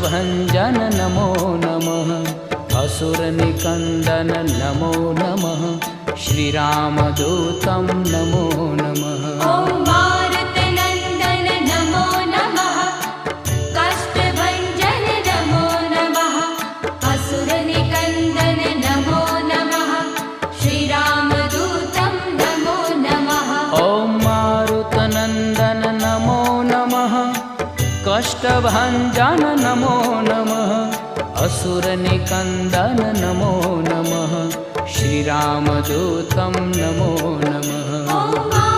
कष्टभञ्जन नमो नमः असुरनिकन्दन नमो नमः श्रीरामदूतं नमो नमः ॐ मारुतनन्दन नमो नमः कष्टभञ्जन नमो नमः असुरनिकन्दन नमो नमः श्रीरामदूतं नमो नमः ॐ मारुतनन्दन नमो नमः कष्टभञ्जन नमो नमः असुरनिकन्दन नमो नमः श्रीरामदूतं नमो नमः।